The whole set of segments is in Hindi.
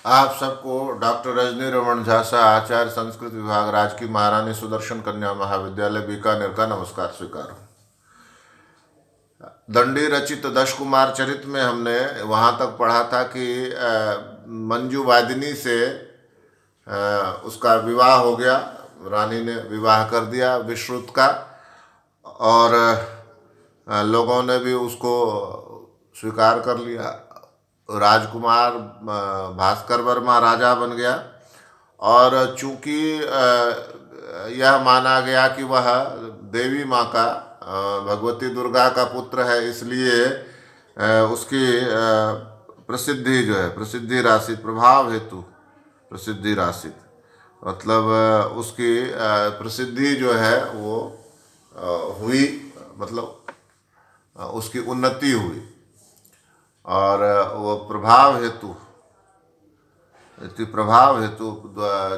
आप सबको डॉक्टर रजनी रमन झा सा, आचार्य संस्कृत विभाग, राजकीय महारानी सुदर्शन कन्या महाविद्यालय बीकानेर का नमस्कार स्वीकार। दंडी रचित दश कुमार चरित में हमने वहाँ तक पढ़ा था कि मंजू वादिनी से उसका विवाह हो गया, रानी ने विवाह कर दिया विश्रुत का, और लोगों ने भी उसको स्वीकार कर लिया। राजकुमार भास्कर वर्मा राजा बन गया, और चूंकि यह माना गया कि वह देवी माँ का, भगवती दुर्गा का पुत्र है, इसलिए उसकी प्रसिद्धि जो है, प्रसिद्धि राशित, प्रभाव हेतु प्रसिद्धि राशित, मतलब उसकी प्रसिद्धि जो है वो हुई, मतलब उसकी उन्नति हुई, और वो प्रभाव हेतु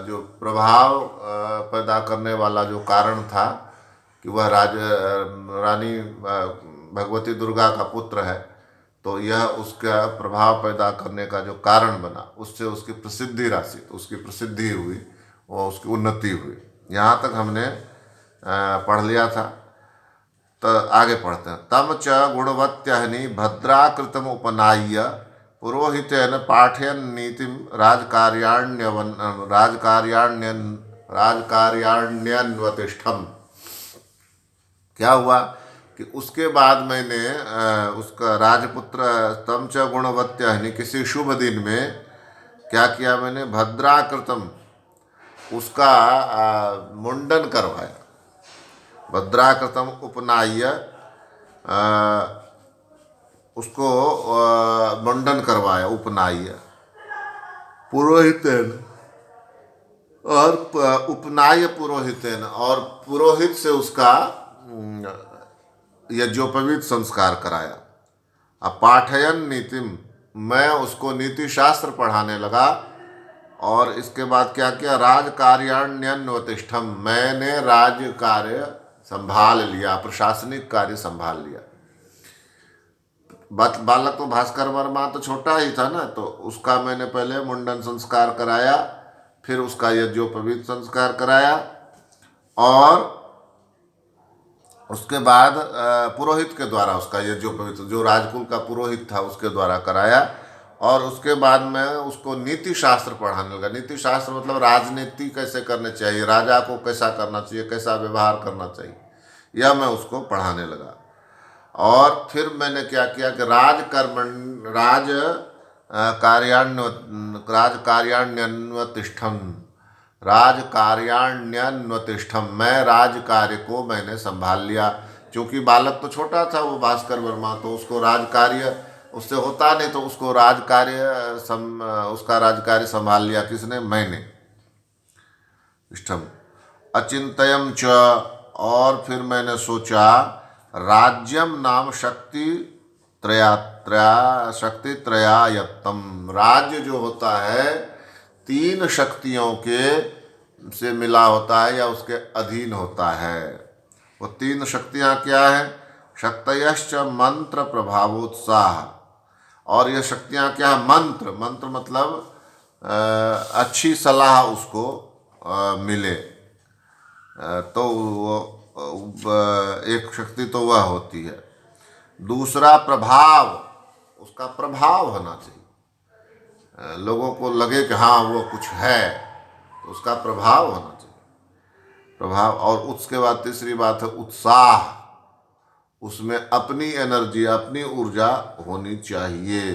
जो प्रभाव पैदा करने वाला जो कारण था कि वह रानी भगवती दुर्गा का पुत्र है, तो यह उसका प्रभाव पैदा करने का जो कारण बना, उससे उसकी प्रसिद्धि राशि, उसकी प्रसिद्धि हुई, वो उसकी उन्नति हुई। यहाँ तक हमने पढ़ लिया था। तो आगे पढ़ते हैं। तम च गुणवत्यहनि भद्राकृतम उपनाय्य पुरोहितेन पाठयन नीतिम राजकार्याण्यन्वतिष्ठम। क्या हुआ कि उसके बाद मैंने उसका राजपुत्र तम च गुणवत्यहनि, किसी शुभ दिन में क्या किया मैंने, भद्राकृतम, उसका मुंडन करवाया। भद्राकृतम उपनाय्य, उसको मुंडन करवाया, उपनाय्य पुरोहितेन, और उपनाय्य पुरोहितेन, और पुरोहित से उसका यज्ञोपवीत संस्कार कराया। अब पाठयन नीतिम, मैं उसको नीति शास्त्र पढ़ाने लगा, और इसके बाद क्या किया, राजकार्याण्यन्वतिष्ठम, मैंने राज्य कार्य संभाल लिया, प्रशासनिक कार्य संभाल लिया। बालक तो भास्कर वर्मा तो छोटा ही था ना, तो उसका मैंने पहले मुंडन संस्कार कराया, फिर उसका यज्ञोपवीत संस्कार कराया, और उसके बाद पुरोहित के द्वारा उसका यज्ञोपवीत, जो राजकुल का पुरोहित था उसके द्वारा कराया, और उसके बाद मैं उसको नीति शास्त्र पढ़ाने लगा। नीति शास्त्र मतलब राजनीति कैसे करनी चाहिए, राजा को कैसा करना चाहिए, कैसा व्यवहार करना चाहिए, यह मैं उसको पढ़ाने लगा। और फिर मैंने क्या किया कि राज कार्यान्वतिष्ठम, मैं राज कार्य को मैंने संभाल लिया। क्योंकि बालक तो छोटा था वो भास्कर वर्मा, तो उसको राज कार्य उससे होता नहीं, तो उसको उसका राज कार्य संभाल लिया। किसने? मैंने। इष्टम अचिंतयम च, और फिर मैंने सोचा, राज्यम नाम शक्ति त्रयायत्तम, राज्य जो होता है तीन शक्तियों के से मिला होता है, या उसके अधीन होता है। वो तीन शक्तियां क्या है? शक्तयश्च मंत्र प्रभावोत्साह, और ये शक्तियां क्या है? मंत्र, मंत्र मतलब अच्छी सलाह उसको मिले, तो वो एक शक्ति तो वह होती है। दूसरा प्रभाव, उसका प्रभाव होना चाहिए, लोगों को लगे कि हाँ वो कुछ है, तो उसका प्रभाव होना चाहिए, प्रभाव। और उसके बाद तीसरी बात है उत्साह, उसमें अपनी एनर्जी, अपनी ऊर्जा होनी चाहिए।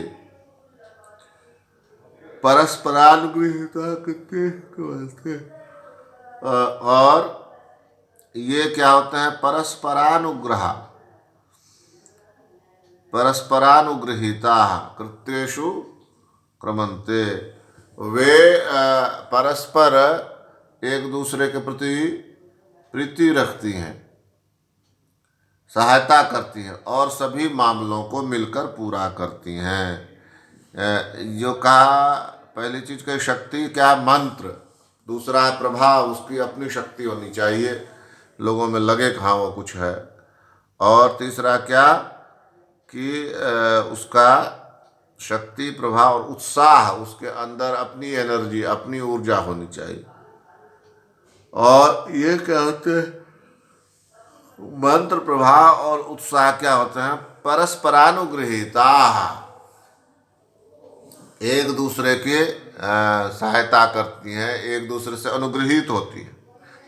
परस्परानुग्रहिता कितने, और ये क्या होते हैं? परस्परानुगृहीता कृत्येषु क्रमन्ते, वे परस्पर एक दूसरे के प्रति प्रीति रखती हैं, सहायता करती हैं, और सभी मामलों को मिलकर पूरा करती हैं। जो कहा, पहली चीज की शक्ति क्या? मंत्र। दूसरा है प्रभाव, उसकी अपनी शक्ति होनी चाहिए, लोगों में लगे कि हाँ वो कुछ है। और तीसरा क्या कि उसका शक्ति, प्रभाव और उत्साह, उसके अंदर अपनी एनर्जी, अपनी ऊर्जा होनी चाहिए। और ये क्या होते हैं, मंत्र प्रभाव और उत्साह क्या होते हैं, परस्परानुगृहीता, एक दूसरे के सहायता करती हैं, एक दूसरे से अनुगृहीत होती है,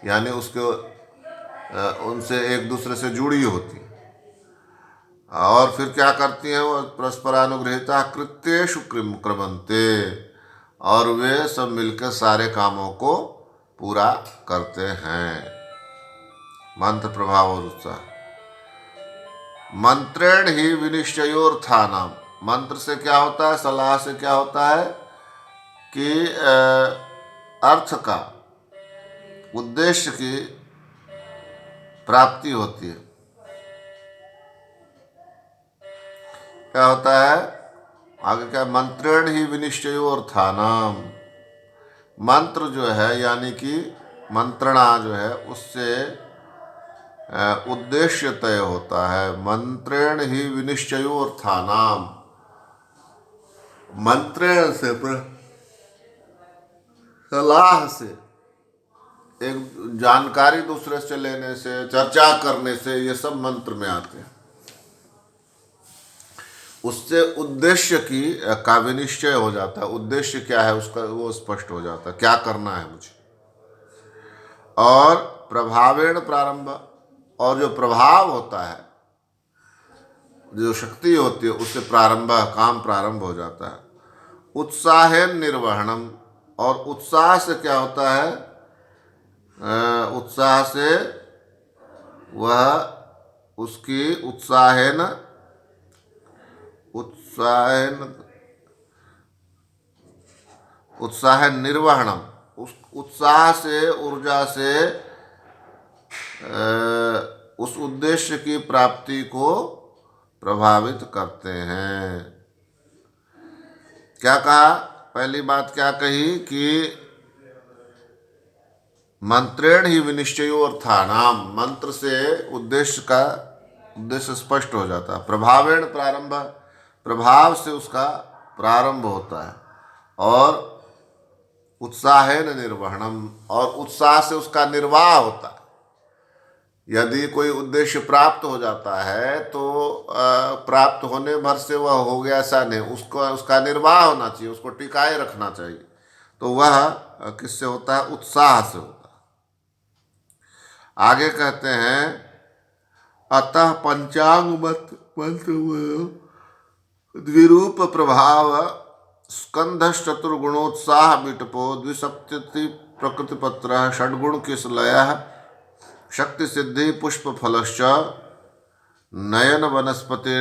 यानी उसके उनसे एक दूसरे से जुड़ी होती है। और फिर क्या करती हैं वो, परस्परानुगृहीता कृत्येषु क्रमन्ते, और वे सब मिलकर सारे कामों को पूरा करते हैं। मंत्र प्रभाव और उत्साह। मंत्रेण ही विनिश्चयोर्थानाम, मंत्र से क्या होता है, सलाह से क्या होता है कि अर्थ का, उद्देश्य की प्राप्ति होती है। क्या होता है आगे, क्या, मंत्रेण ही विनिश्चयोर्थानाम, मंत्र जो है यानी कि मंत्रणा जो है उससे उद्देश्य तय होता है। मंत्रेण ही विनिश्चयोर्थानाम, मंत्रेण से, सलाह से, एक जानकारी दूसरे से लेने से, चर्चा करने से, ये सब मंत्र में आते हैं। उससे उद्देश्य की का विनिश्चय हो जाता है, उद्देश्य क्या है उसका वो स्पष्ट हो जाता है, क्या करना है मुझे। और प्रभावेण प्रारंभ, और जो प्रभाव होता है, जो शक्ति होती है, उससे प्रारंभ, काम प्रारंभ हो जाता है। उत्साहेन निर्वहणम, और उत्साह से क्या होता है, उत्साह से वह उसकी उत्साहेन, उत्साह निर्वहणम, उस उत्साह से, ऊर्जा से उस उद्देश्य की प्राप्ति को प्रभावित करते हैं। क्या कहा, पहली बात क्या कही कि मंत्रेण ही विनिश्चयोर्थानाम, मंत्र से उद्देश्य स्पष्ट हो जाता है। प्रभावेण प्रारंभ, प्रभाव से उसका प्रारंभ होता है। और उत्साहेन निर्वहणम, और उत्साह से उसका निर्वाह होता है। यदि कोई उद्देश्य प्राप्त हो जाता है तो प्राप्त होने भर से वह हो गया ऐसा नहीं, उसको उसका निर्वाह होना चाहिए, उसको टिकाए रखना चाहिए। तो वह किससे होता है, उत्साह से होता है। आगे कहते हैं, अतः पंचांग मंत्र द्विरूप प्रभाव स्कंधश्चतुर्गुणोत्साह विटपो द्विसप्तति प्रकृतिपत्र षड्गुण किसलय शक्ति सिद्धि पुष्प फलश्च नयन वनस्पति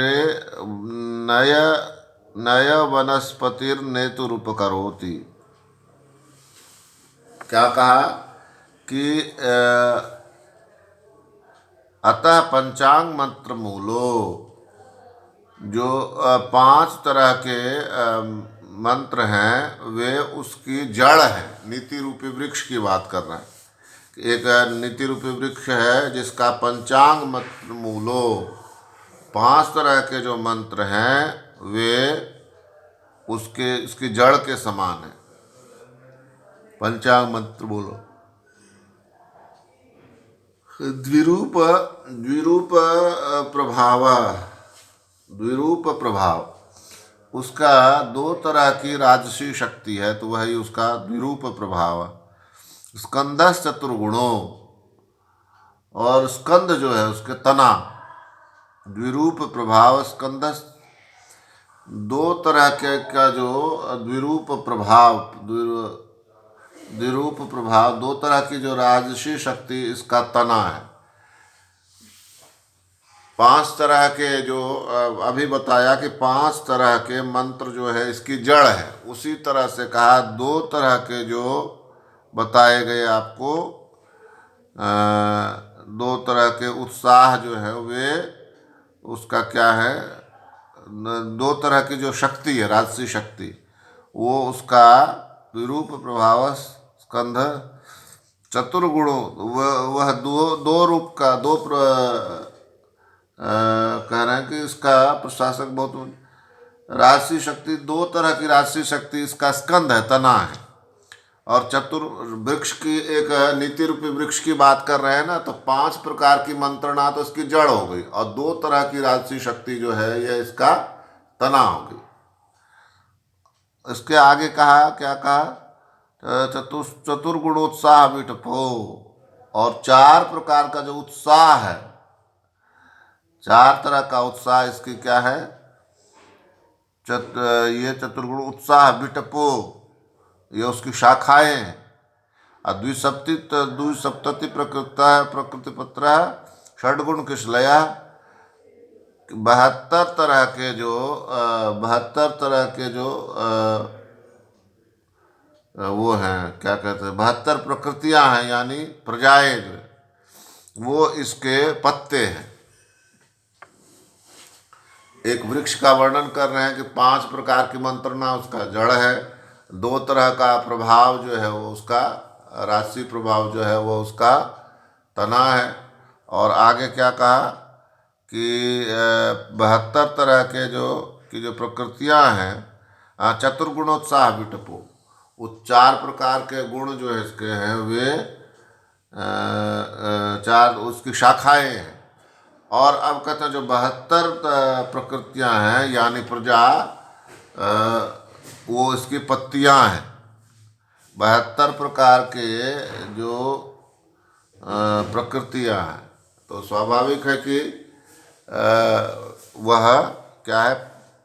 नय वनस्पतिर्नेतुरुपकरोति। क्या कहा कि अतः पंचांग मंत्र मूलो, जो 5 तरह के मंत्र हैं वे उसकी जड़ है। नीति रूपी वृक्ष की बात कर रहे हैं। एक नीति रूपी वृक्ष है जिसका पंचांग मंत्र मूलो, 5 तरह के जो मंत्र हैं वे उसकी जड़ के समान है। पंचांग मंत्र बोलो। द्विरूप प्रभाव, उसका 2 तरह की राजसी शक्ति है, तो वही उसका द्विरूप प्रभाव। स्कंदस चतुर्गुणों, और स्कंद जो है उसके तना, द्विरूप प्रभाव। स्कंदस 2 तरह के का जो द्विरूप प्रभाव, 2 तरह की जो राजसी शक्ति इसका तना है। 5 तरह के जो अभी बताया कि 5 तरह के मंत्र जो है इसकी जड़ है, उसी तरह से कहा 2 तरह के जो बताए गए आपको, 2 तरह के उत्साह जो है वे उसका क्या है, 2 तरह की जो शक्ति है राजसी शक्ति, वो उसका विरूप प्रभाव स्कंध। चतुर्गुणों, वह दो रूप का, कह रहे हैं कि इसका प्रशासक बहुत राजसी शक्ति, दो तरह की राजसी शक्ति इसका स्कंद है, तना है। और चतुर्वृक्ष की एक नीति रूपी वृक्ष की बात कर रहे हैं ना, तो 5 प्रकार की मंत्रणा तो इसकी जड़ हो गई, और 2 तरह की राजसी शक्ति जो है ये इसका तना हो गई। इसके आगे कहा, क्या कहा, चतुर्गुणोत्साह विटपो, और 4 प्रकार का जो उत्साह है, 4 तरह का उत्साह इसकी क्या है, ये चतुर्गुण उत्साह विटपो, ये उसकी शाखाएं हैं। और द्विसप्तति प्रकृतिपत्र षड्गुण किसलया, 72 तरह के जो 72 तरह के जो वो हैं, क्या कहते हैं, 72 प्रकृतियां हैं, यानी प्रजाएं जो, वो इसके पत्ते हैं। एक वृक्ष का वर्णन कर रहे हैं कि 5 प्रकार की मंत्रणा उसका जड़ है, 2 तरह का प्रभाव जो है वो उसका राशि प्रभाव जो है वो उसका तना है। और आगे क्या कहा कि 72 तरह के जो प्रकृतियां हैं, चतुर्गुणोत्साह विटपो, वो 4 प्रकार के गुण जो है इसके हैं वे 4 उसकी शाखाएं हैं। और अब कहते हैं जो 72 प्रकृतियां हैं यानी प्रजा, वो इसकी पत्तियां हैं। 72 प्रकार के जो प्रकृतियां हैं, तो स्वाभाविक है कि वह क्या है,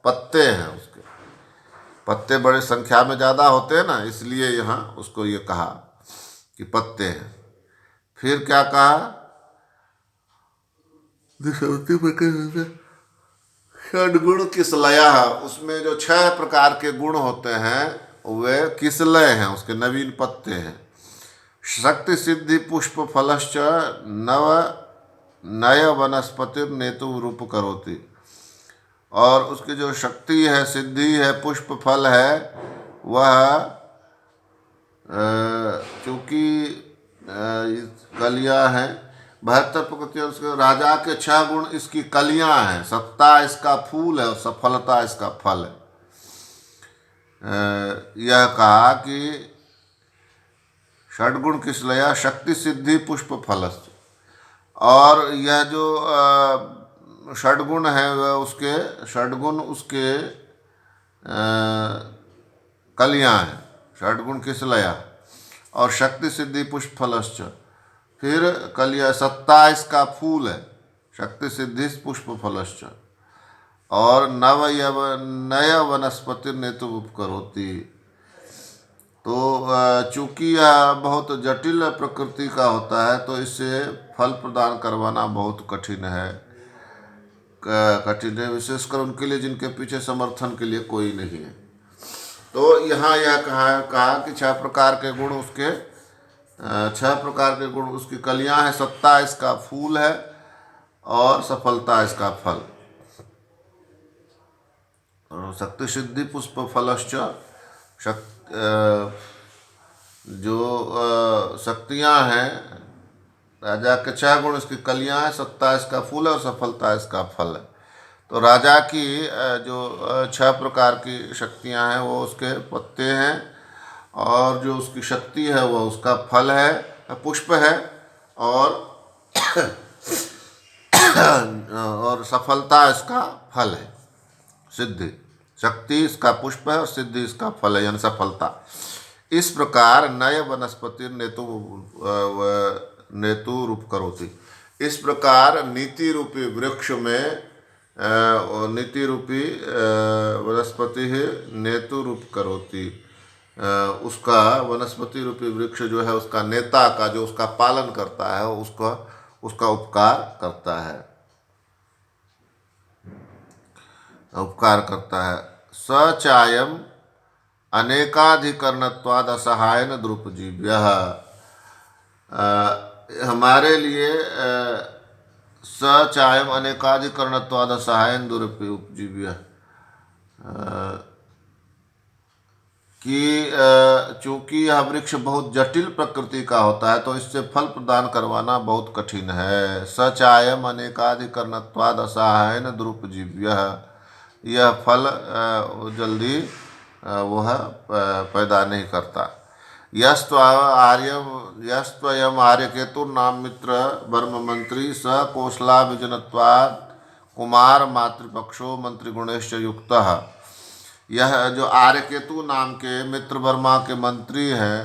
पत्ते हैं, उसके पत्ते बड़े संख्या में ज़्यादा होते हैं ना, इसलिए यहाँ उसको ये कहा कि पत्ते हैं। फिर क्या कहा, षड्गुण किसलया, उसमें जो 6 प्रकार के गुण होते हैं वे किसलय हैं, उसके नवीन पत्ते हैं। शक्ति सिद्धि पुष्प फलश्च नव नय वनस्पति नेतु रूप करोति, और उसकी जो शक्ति है, सिद्धि है, पुष्प फल है, वह चूँकि कलियाँ हैं, 72 प्रकृति, उसके राजा के 6 गुण इसकी कलियां हैं, सत्ता इसका फूल है और सफलता इसका फल है। यह कहा कि षड्गुण किसलया शक्ति सिद्धि पुष्प फलस्य, और यह जो षड्गुण है वह उसके षड्गुण उसके कलियां हैं, षड्गुण किसलया, और शक्ति सिद्धि पुष्प फलस्य, फिर कलिया सत्ता इसका फूल है, शक्ति सिद्धि पुष्प फलश्च, और नय वनस्पति नेतु उपकरोति। तो चूंकि यह बहुत जटिल प्रकृति का होता है, तो इससे फल प्रदान करवाना बहुत कठिन है, विशेषकर उनके लिए जिनके पीछे समर्थन के लिए कोई नहीं है। तो यहाँ यह कहा कि 6 प्रकार के गुण उसके 6 प्रकार के गुण उसकी कलियां हैं, सत्ता इसका फूल है और सफलता इसका फल। शक्ति सिद्धि पुष्प फलश्च, जो शक्तियां हैं, राजा के 6 गुण इसकी कलियां हैं, सत्ता इसका फूल है और सफलता इसका फल है। तो राजा की जो 6 प्रकार की शक्तियां हैं वो उसके पत्ते हैं, और जो उसकी शक्ति है वह उसका फल है, पुष्प है, और और सफलता इसका फल है, सिद्धि। शक्ति इसका पुष्प है और सिद्धि इसका फल है, यानी सफलता। इस प्रकार नय वनस्पति नेतु रूप करोति, इस प्रकार नीति रूपी वृक्ष में नीति रूपी वनस्पति नेतु रूप करोति, उसका वनस्पति रूपी वृक्ष जो है उसका नेता का, जो उसका पालन करता है, उसका उपकार करता है, स चायम अनेकाधिकरणत्वाद असहायन द्रुपजीव्यः, हमारे लिए स चायम अनेकाधिकरणत्वाद असहायन द्रुपजीव्यः, कि चूँकि यह वृक्ष बहुत जटिल प्रकृति का होता है, तो इससे फल प्रदान करवाना बहुत कठिन है। सचायम अनेकाधिकरणत्वाद असहायन द्रुपजीव्यः, यह फल जल्दी वह पैदा नहीं करता। यस्त्वयम् आर्यकेतुर्नाम मित्र वर्म मंत्री स कौशलाभिजनत्वात् कुमार मातृपक्षो मंत्रिगुणैश्च युक्तः। यह जो आर्यकेतु नाम के मित्र वर्मा के मंत्री हैं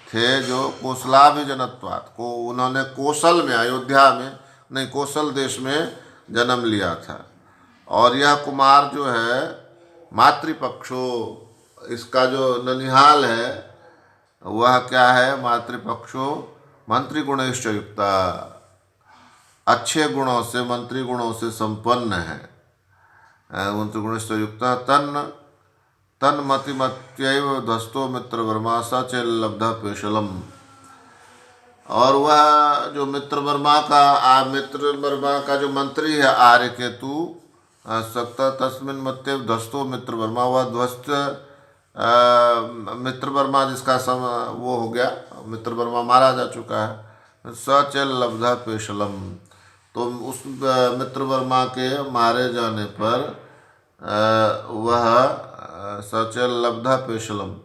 थे, जो कौशलाभिजनत्वात् को उन्होंने कौशल में, अयोध्या में नहीं, कौशल देश में जन्म लिया था। और यह कुमार जो है मातृपक्षो, इसका जो ननिहाल है वह क्या है, मातृपक्षो मंत्री गुणैश्च युक्ता, अच्छे गुणों से, मंत्री गुणों से संपन्न है। मंत्री गुणैश्च युक्ता तन्मतिमत्यैव ध्वस्तो मित्र वर्मा स च लब्धा पेशलम। और वह जो मित्र वर्मा का जो मंत्री है आर्यकेतु, सत्ता तस्मिन मत्य ध्वस्तो मित्र वर्मा, वह ध्वस्त मित्र वर्मा जिसका वो हो गया, मित्र वर्मा मारा जा चुका है। सचल लब्धा पेशलम, तो उस मित्र वर्मा के मारे जाने पर वह सचल लब्धा पेशलम,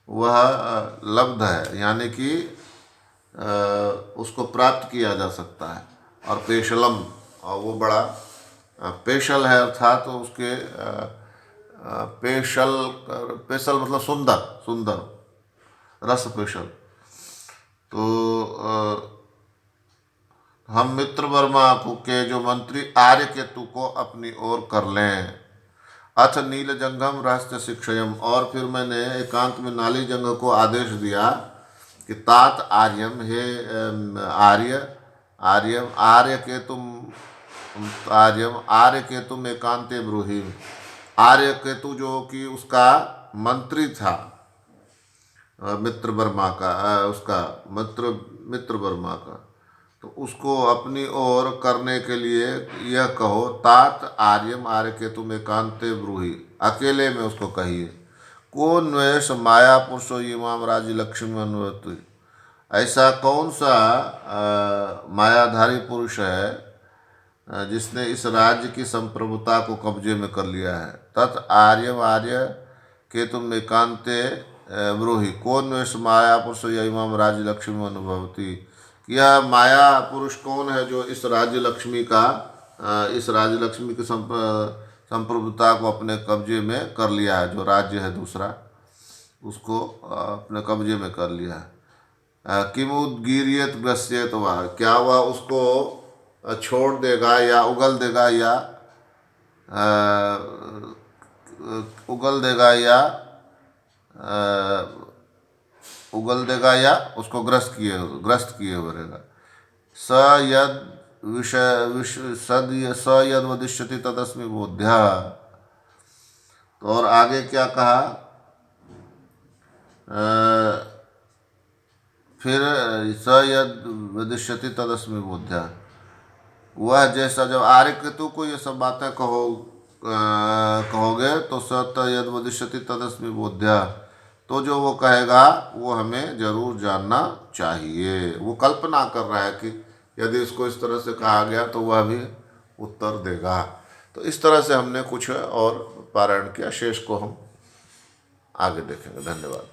वह लब्ध है, यानी कि उसको प्राप्त किया जा सकता है। और पेशलम, और वो बड़ा पेशल है, अर्थात तो उसके पेशल मतलब सुंदर, सुंदर रस पेशल। तो हम मित्र वर्मा के जो मंत्री आर्यकेतु को अपनी ओर कर लें। अथ नीलजंघम रहस्य शिक्षयम, और फिर मैंने एकांत में नालीजंघ को आदेश दिया कि तात आर्यम, हे आर्य के तुम एकांते ब्रूहि। आर्यकेतु जो कि उसका मंत्री था, मित्र वर्मा का, उसका मित्र वर्मा का, तो उसको अपनी ओर करने के लिए यह कहो, तात आर्यम आर्यकेतु में एकांते ब्रूहि, अकेले में उसको कहिए। को न्वेष माया पुरुषो इमाम राज्य लक्ष्मी अनुवृत्ति, ऐसा कौन सा मायाधारी पुरुष है जिसने इस राज्य की संप्रभुता को कब्जे में कर लिया है। तत् आर्य के तुम एकांते ब्रूहि, कौन वेश माया पुरुष या इमाम राज्य लक्ष्मी अनुभवती, यह माया पुरुष कौन है जो इस राज्य लक्ष्मी की संप्रभुता को अपने कब्जे में कर लिया है, जो राज्य है दूसरा उसको अपने कब्जे में कर लिया है। किमुद्गीर्यत ग्रस्यत, वह क्या वह उसको छोड़ देगा या उगल देगा या उसको ग्रस्त किए हुए रहेगा। स यद वदिष्यति तदस्मि बोध्या। तो और आगे क्या कहा, फिर स यद वदिष्यति तदस्मि बोध्या, वह जैसा, जब आर्यकेतु को ये सब बातें कहोगे तो सत यद वदिष्यति तदस्मि बोध्या, तो जो वो कहेगा वो हमें जरूर जानना चाहिए। वो कल्पना कर रहा है कि यदि इसको इस तरह से कहा गया तो वह भी उत्तर देगा। तो इस तरह से हमने कुछ और पारायण किया, शेष को हम आगे देखेंगे। धन्यवाद।